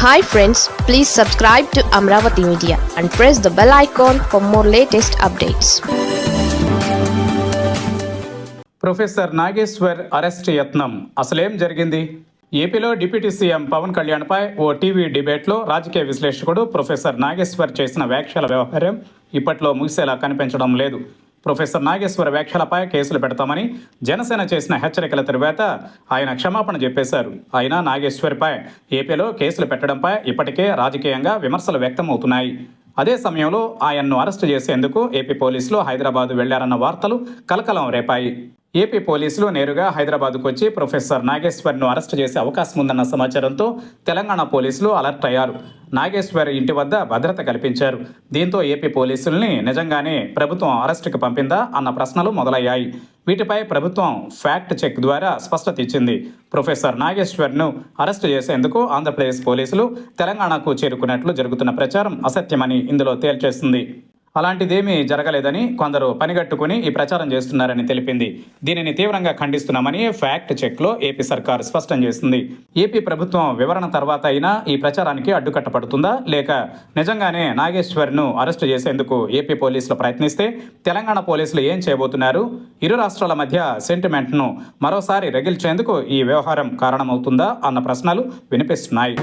Hi friends, please subscribe to Amravati Media and press the bell icon for more latest updates. Professor Nageswar arrest యత్నం అసలేం జరిగింది? ఏపీలో deputy CM Pawan కళ్యాణ్పై ఓ TV డిబేట్లో రాజకీయ విశ్లేషకుడు ప్రొఫెసర్ నాగేశ్వర్ చేసిన వ్యాఖ్యల వ్యవహారం ఇప్పట్లో ముగిసేలా కనిపించడం లేదు. ప్రొఫెసర్ నాగేశ్వర్ వ్యాఖ్యలపై కేసులు పెడతామని జనసేన చేసిన హెచ్చరికల తరువాత ఆయన క్షమాపణ చెప్పేశారు. అయినా నాగేశ్వర్పై ఏపీలో కేసులు పెట్టడంపై ఇప్పటికే రాజకీయంగా విమర్శలు వ్యక్తమవుతున్నాయి. అదే సమయంలో ఆయన్ను అరెస్టు చేసేందుకు ఏపీ పోలీసులు హైదరాబాద్ వెళ్లారన్న వార్తలు కలకలం రేపాయి. ఏపీ పోలీసులు నేరుగా హైదరాబాద్కు వచ్చి ప్రొఫెసర్ నాగేశ్వర్ను అరెస్టు చేసే అవకాశం ఉందన్న సమాచారంతో తెలంగాణ పోలీసులు అలర్ట్ అయ్యారు. నాగేశ్వర్ ఇంటి వద్ద భద్రత కల్పించారు. దీంతో ఏపీ పోలీసుల్ని నిజంగానే ప్రభుత్వం అరెస్టుకు పంపిందా అన్న ప్రశ్నలు మొదలయ్యాయి. వీటిపై ప్రభుత్వం ఫ్యాక్ట్ చెక్ ద్వారా స్పష్టత ఇచ్చింది. ప్రొఫెసర్ నాగేశ్వర్ను అరెస్టు చేసేందుకు ఆంధ్రప్రదేశ్ పోలీసులు తెలంగాణకు చేరుకున్నట్లు జరుగుతున్న ప్రచారం అసత్యమని ఇందులో తేల్చేసింది. అలాంటిదేమీ జరగలేదని కొందరు పనిగట్టుకుని ఈ ప్రచారం చేస్తున్నారని తెలిపింది. దీనిని తీవ్రంగా ఖండిస్తున్నామని ఫ్యాక్ట్ చెక్లో ఏపీ సర్కార్ స్పష్టం చేసింది. ఏపీ ప్రభుత్వం వివరణ తర్వాత అయినా ఈ ప్రచారానికి అడ్డుకట్టపడుతుందా, లేక నిజంగానే నాగేశ్వర్ను అరెస్టు చేసేందుకు ఏపీ పోలీసులు ప్రయత్నిస్తే తెలంగాణ పోలీసులు ఏం చేయబోతున్నారు? ఇరు రాష్ట్రాల మధ్య సెంటిమెంట్ను మరోసారి రగిల్చేందుకు ఈ వ్యవహారం కారణమవుతుందా అన్న ప్రశ్నలు వినిపిస్తున్నాయి.